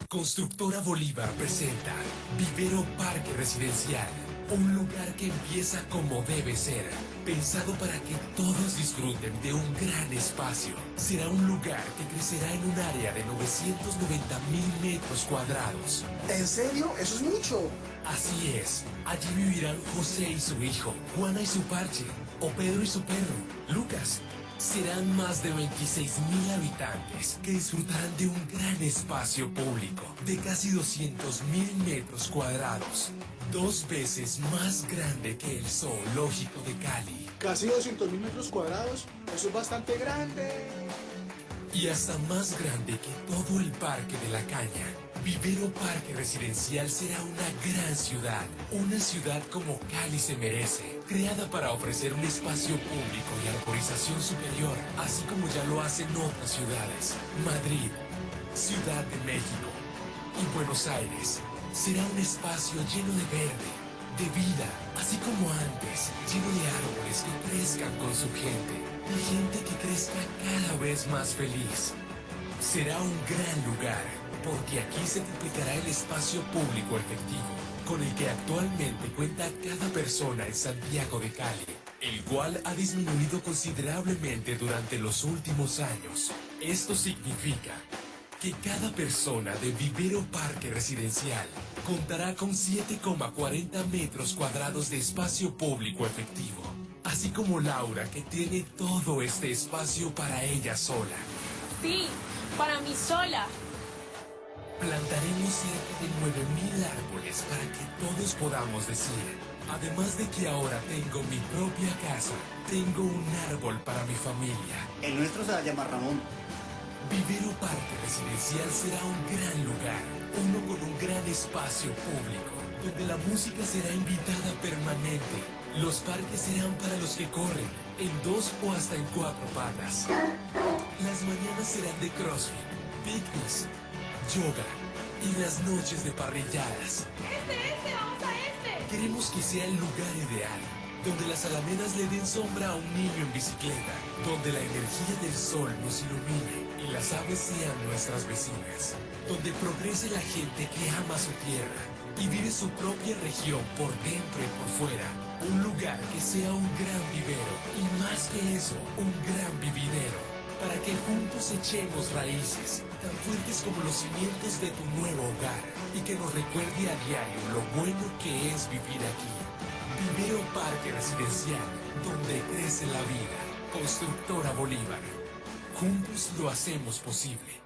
Constructora Bolívar presenta Vivero Parque Residencial, un lugar que empieza como debe ser. pensado para que todos disfruten de un gran espacio. Será un lugar que crecerá en un área de 990.000 metros cuadrados. ¿En serio? Eso es mucho. Así es, allí vivirán José y su hijo, Juana y su parche, o Pedro y su perro, Lucas. Serán más de 26.000 habitantes que disfrutarán de un gran espacio público de casi 200.000 metros cuadrados, 2 veces más grande que el zoológico de Cali. Casi 200.000 metros cuadrados. Eso es bastante grande. Y hasta más grande que todo el Parque de la Caña. Vivero Parque Residencial será una gran ciudad, una ciudad como Cali se merece, creada para ofrecer un espacio público y arborización superior, así como ya lo hacen otras ciudades. Madrid, Ciudad de México y Buenos Aires. Será un espacio lleno de verde, de vida, así como antes, lleno de árboles que crezcan con su gente y gente que crezca cada vez más feliz. Será un gran lugar, porque aquí se triplicará el espacio público efectivo, con el que actualmente cuenta cada persona en Santiago de Cali, el cual ha disminuido considerablemente durante los últimos años. Esto significa que cada persona de Vivero Parque Residencial contará con 7,40 metros cuadrados de espacio público efectivo, así como Laura, que tiene todo este espacio para ella sola. Sí, para mí sola. Plantaremos cerca de 9.000 árboles para que todos podamos decir, además de que ahora tengo mi propia casa, tengo un árbol para mi familia. El nuestro se va a llamar Ramón. Vivero Parque Residencial será un gran lugar, uno con un gran espacio público, donde la música será invitada permanente. Los parques serán para los que corren, en 2 o hasta en 4 patas. Las mañanas serán de CrossFit, picnics, yoga y las noches de parrilladas. Vamos a este. Queremos que sea el lugar ideal, donde las alamedas le den sombra a un niño en bicicleta, donde la energía del sol nos ilumine y las aves sean nuestras vecinas, donde progrese la gente que ama su tierra y vive su propia región por dentro y por fuera. Un lugar que sea un gran vivero y más que eso, un gran vividero, para que juntos echemos raíces tan fuertes como los cimientos de tu nuevo hogar y que nos recuerde a diario lo bueno que es vivir aquí. Vivero Parque Residencial, donde crece la vida. Constructora Bolívar. Juntos lo hacemos posible.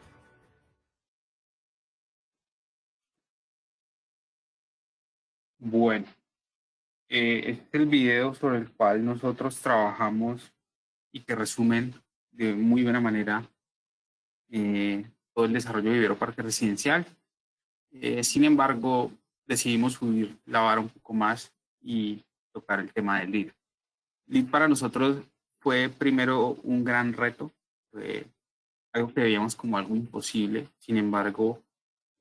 Bueno, este es el video sobre el cual nosotros trabajamos y que resumen de muy buena manera todo el desarrollo de Vivero Parque Residencial. Sin embargo, decidimos subir la vara un poco más y tocar el tema del lead. Lead para nosotros fue primero un gran reto, fue algo que veíamos como algo imposible. Sin embargo,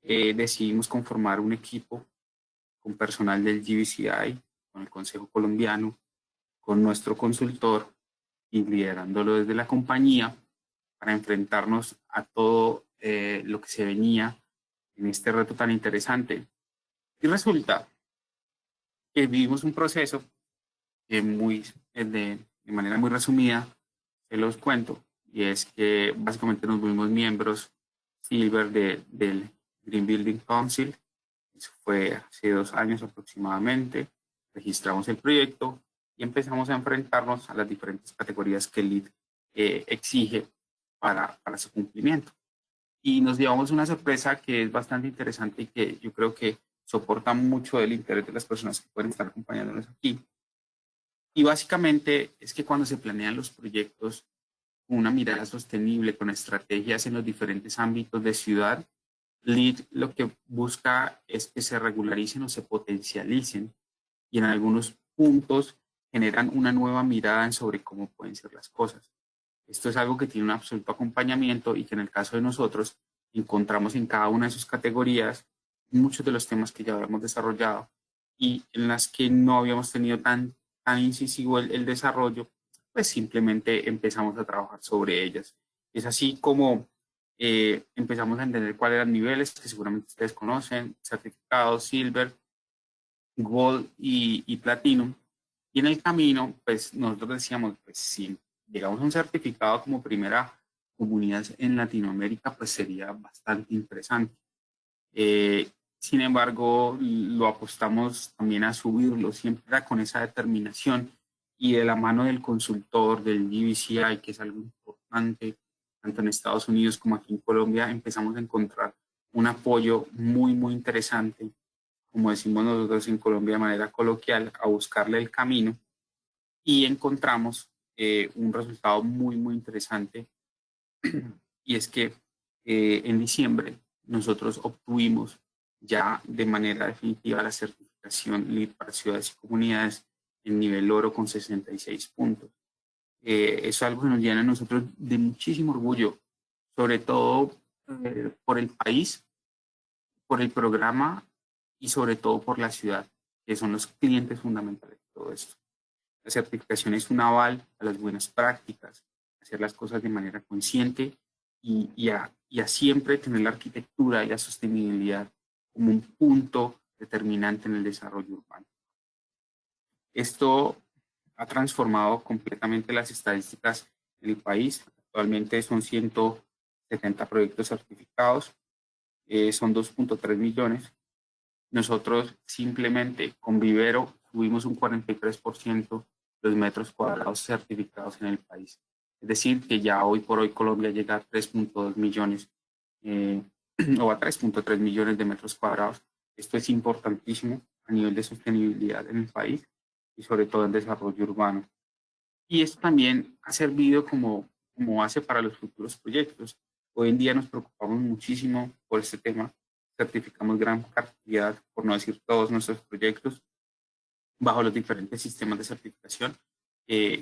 decidimos conformar un equipo con personal del GBCI, con el Consejo Colombiano, con nuestro consultor y liderándolo desde la compañía para enfrentarnos a todo lo que se venía en este reto tan interesante. Y resulta que vivimos un proceso de manera muy resumida, se los cuento, y es que básicamente nos volvimos miembros Silver del Green Building Council. Eso fue hace 2 años aproximadamente. Registramos el proyecto y empezamos a enfrentarnos a las diferentes categorías que el LEED exige para su cumplimiento. Y nos llevamos una sorpresa que es bastante interesante y que yo creo que soporta mucho el interés de las personas que pueden estar acompañándonos aquí. Y básicamente es que cuando se planean los proyectos con una mirada sostenible, con estrategias en los diferentes ámbitos de ciudad, LEED lo que busca es que se regularicen o se potencialicen y en algunos puntos generan una nueva mirada sobre cómo pueden ser las cosas. Esto es algo que tiene un absoluto acompañamiento y que en el caso de nosotros encontramos en cada una de sus categorías muchos de los temas que ya habíamos desarrollado y en las que no habíamos tenido tan incisivo el desarrollo, pues simplemente empezamos a trabajar sobre ellas. Es así como empezamos a entender cuáles eran niveles que seguramente ustedes conocen, certificados, Silver, Gold y Platinum, Y en el camino, pues nosotros decíamos, pues si llegamos a un certificado como primera comunidad en Latinoamérica, pues sería bastante interesante. Sin embargo, lo apostamos también a subirlo, siempre con esa determinación y de la mano del consultor, del GBCI, que es algo importante, tanto en Estados Unidos como aquí en Colombia, empezamos a encontrar un apoyo muy, muy interesante, como decimos nosotros en Colombia de manera coloquial, a buscarle el camino y encontramos un resultado muy, muy interesante y es que en diciembre nosotros obtuvimos ya de manera definitiva la certificación LEED para ciudades y comunidades en nivel oro con 66 puntos. Eso es algo que nos llena a nosotros de muchísimo orgullo, sobre todo por el país, por el programa y sobre todo por la ciudad, que son los clientes fundamentales de todo esto. La certificación es un aval a las buenas prácticas, hacer las cosas de manera consciente y a siempre tener la arquitectura y la sostenibilidad como un punto determinante en el desarrollo urbano. Esto ha transformado completamente las estadísticas en el país. Actualmente son 170 proyectos certificados, son 2.3 millones. Nosotros simplemente con Vivero tuvimos un 43% de los metros cuadrados certificados en el país. Es decir, que ya hoy por hoy Colombia llega a 3.2 millones o a 3.3 millones de metros cuadrados. Esto es importantísimo a nivel de sostenibilidad en el país y sobre todo en desarrollo urbano. Y esto también ha servido como base para los futuros proyectos. Hoy en día nos preocupamos muchísimo por este tema. Certificamos gran cantidad, por no decir todos nuestros proyectos, bajo los diferentes sistemas de certificación.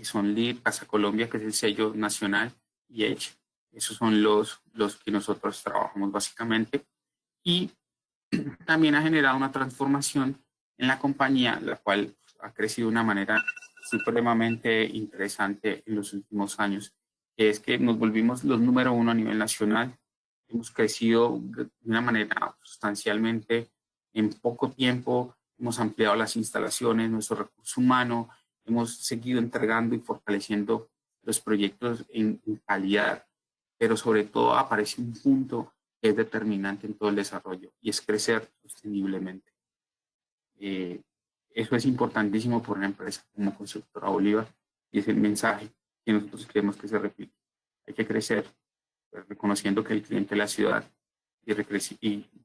Son LEED, Casa Colombia, que es el sello nacional, y EDGE. Esos son los que nosotros trabajamos básicamente. Y también ha generado una transformación en la compañía, la cual ha crecido de una manera supremamente interesante en los últimos años, que es que nos volvimos los número uno a nivel nacional. Hemos crecido de una manera sustancialmente en poco tiempo, hemos ampliado las instalaciones, nuestro recurso humano, hemos seguido entregando y fortaleciendo los proyectos en calidad, pero sobre todo aparece un punto que es determinante en todo el desarrollo y es crecer sosteniblemente. Eso es importantísimo por una empresa como Constructora Bolívar y es el mensaje que nosotros queremos que se repita. Hay que crecer, pues, reconociendo que el cliente es la ciudad y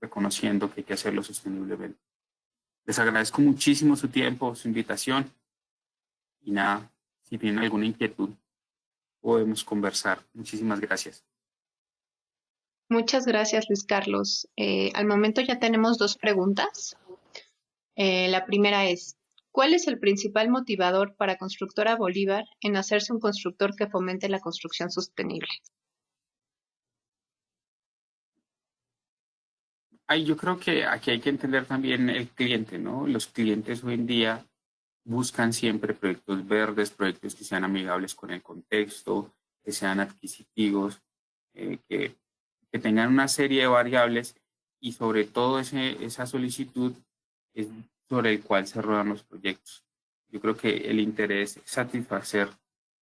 reconociendo que hay que hacerlo sosteniblemente. Les agradezco muchísimo su tiempo, su invitación y nada, si tienen alguna inquietud podemos conversar. Muchísimas gracias. Muchas gracias, Luis Carlos. Al momento ya tenemos 2 preguntas. La primera es, ¿cuál es el principal motivador para Constructora Bolívar en hacerse un constructor que fomente la construcción sostenible? Yo creo que aquí hay que entender también el cliente, ¿no? Los clientes hoy en día buscan siempre proyectos verdes, proyectos que sean amigables con el contexto, que sean adquisitivos, que tengan una serie de variables y sobre todo esa solicitud es sobre el cual se ruedan los proyectos. Yo creo que el interés es satisfacer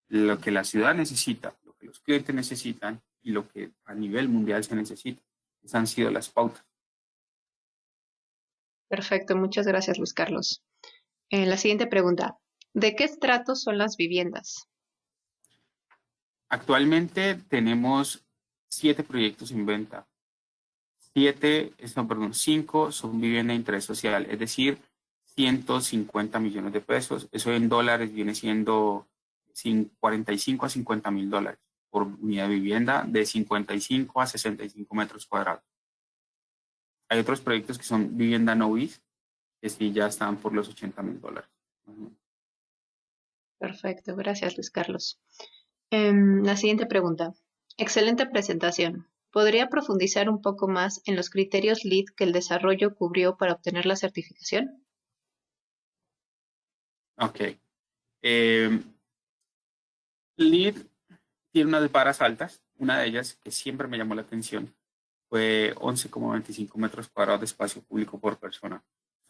lo que la ciudad necesita, lo que los clientes necesitan y lo que a nivel mundial se necesita. Esas han sido las pautas. Perfecto, muchas gracias, Luis Carlos. La siguiente pregunta, ¿de qué estrato son las viviendas? Actualmente tenemos 7 proyectos en venta. 5 son vivienda de interés social, es decir, 150 millones de pesos. Eso en dólares viene siendo 45 a 50 mil dólares por unidad de vivienda de 55 a 65 metros cuadrados. Hay otros proyectos que son vivienda no bis, que sí ya están por los 80 mil dólares. Perfecto, gracias, Luis Carlos. La siguiente pregunta. Excelente presentación. ¿Podría profundizar un poco más en los criterios LEED que el desarrollo cubrió para obtener la certificación? Ok. LEED tiene unas varas altas. Una de ellas que siempre me llamó la atención fue 11,25 metros cuadrados de espacio público por persona.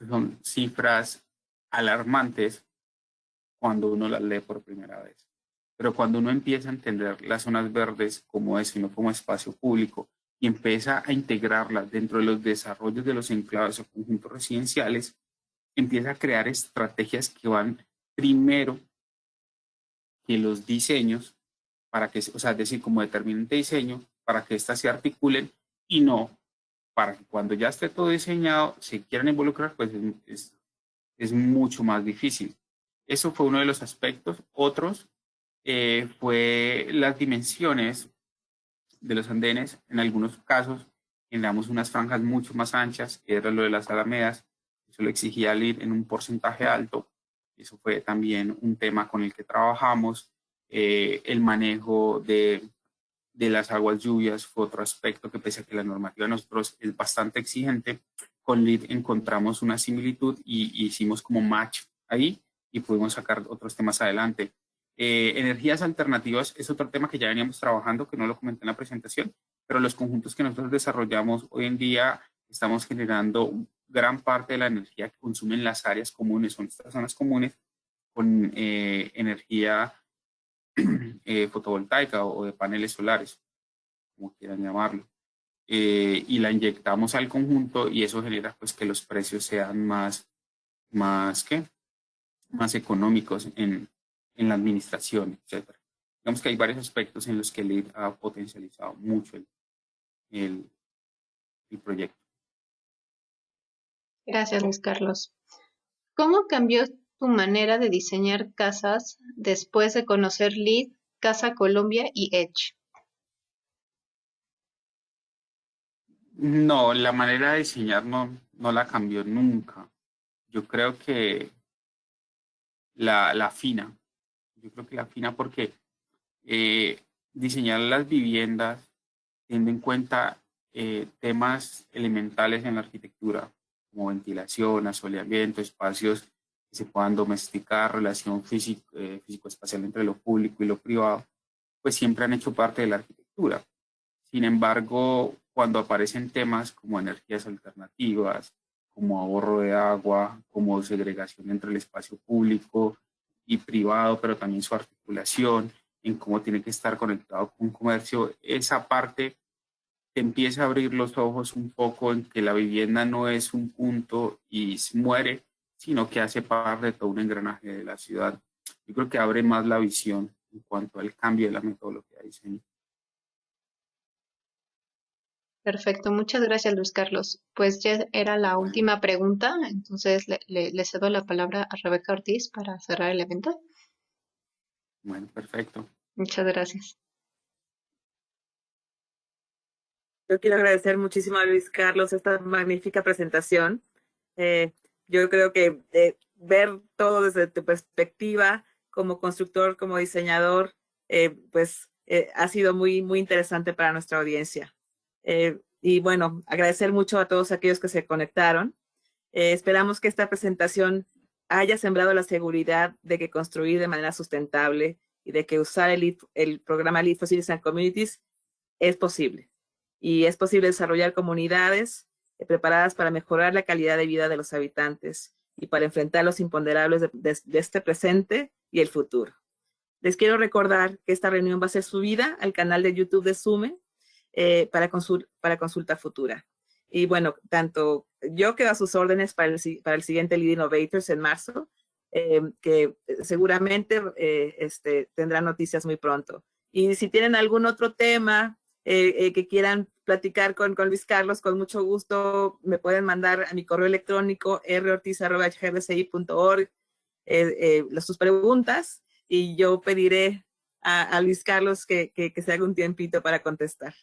Son cifras alarmantes cuando uno las lee por primera vez. Pero cuando uno empieza a entender las zonas verdes como eso y no como espacio público y empieza a integrarlas dentro de los desarrollos de los enclaves o conjuntos residenciales, empieza a crear estrategias que van primero que los diseños, para que, o sea, es decir, como determinante diseño, para que éstas se articulen y no para que cuando ya esté todo diseñado se quieran involucrar, pues es mucho más difícil. Eso fue uno de los aspectos. Otros fue las dimensiones de los andenes. En algunos casos generamos unas franjas mucho más anchas, que era lo de las alamedas. Eso lo exigía LEED en un porcentaje alto. Eso fue también un tema con el que trabajamos. El manejo de las aguas lluvias fue otro aspecto que, pese a que la normativa de nosotros es bastante exigente, con LEED encontramos una similitud y hicimos como match ahí y pudimos sacar otros temas adelante. Energías alternativas es otro tema que ya veníamos trabajando, que no lo comenté en la presentación, pero los conjuntos que nosotros desarrollamos hoy en día estamos generando gran parte de la energía que consumen las áreas comunes, son estas zonas comunes, con energía fotovoltaica o de paneles solares, como quieran llamarlo. Y la inyectamos al conjunto y eso genera pues que los precios sean más económicos en la administración, etc. Digamos que hay varios aspectos en los que LEED ha potencializado mucho el proyecto. Gracias, Luis Carlos. ¿Cómo cambió tu manera de diseñar casas después de conocer LEED, Casa Colombia y Edge? No, la manera de diseñar no la cambió nunca. Yo creo que la afina. Yo creo que la afina porque diseñar las viviendas teniendo en cuenta temas elementales en la arquitectura, como ventilación, asoleamiento, espacios que se puedan domesticar, relación físico-espacial entre lo público y lo privado, pues siempre han hecho parte de la arquitectura. Sin embargo, cuando aparecen temas como energías alternativas, como ahorro de agua, como segregación entre el espacio público y privado, pero también su articulación, en cómo tiene que estar conectado con comercio, esa parte te empieza a abrir los ojos un poco en que la vivienda no es un punto y muere, sino que hace parte de todo un engranaje de la ciudad. Yo creo que abre más la visión en cuanto al cambio de la metodología de diseño. Perfecto, muchas gracias, Luis Carlos. Pues ya era la última pregunta, entonces le cedo la palabra a Rebeca Ortiz para cerrar el evento. Bueno, perfecto. Muchas gracias. Yo quiero agradecer muchísimo a Luis Carlos esta magnífica presentación. Yo creo que ver todo desde tu perspectiva como constructor, como diseñador, ha sido muy, muy interesante para nuestra audiencia. Y bueno, agradecer mucho a todos aquellos que se conectaron. Esperamos que esta presentación haya sembrado la seguridad de que construir de manera sustentable y de que usar el programa LEED Facilities and Communities es posible. Y es posible desarrollar comunidades preparadas para mejorar la calidad de vida de los habitantes y para enfrentar los imponderables de este presente y el futuro. Les quiero recordar que esta reunión va a ser subida al canal de YouTube de SUME para consulta futura. Y bueno, tanto yo quedo a sus órdenes para el siguiente LEED Innovators en marzo, que seguramente tendrá noticias muy pronto. Y si tienen algún otro tema que quieran platicar con Luis Carlos, con mucho gusto me pueden mandar a mi correo electrónico rortiz@grdci.org sus preguntas y yo pediré a Luis Carlos que se haga un tiempito para contestar.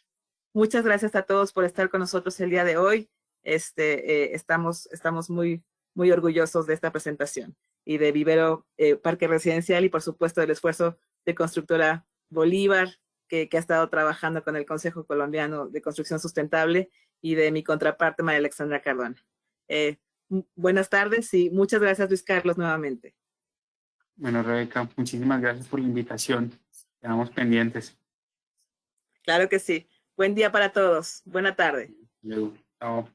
Muchas gracias a todos por estar con nosotros el día de hoy. Estamos muy, muy orgullosos de esta presentación y de Vivero Parque Residencial y por supuesto del esfuerzo de Constructora Bolívar, que ha estado trabajando con el Consejo Colombiano de Construcción Sustentable y de mi contraparte, María Alexandra Cardona. Buenas tardes y muchas gracias, Luis Carlos, nuevamente. Bueno, Rebeca, muchísimas gracias por la invitación. Quedamos pendientes. Claro que sí. Buen día para todos. Buena tarde. Luego, chao.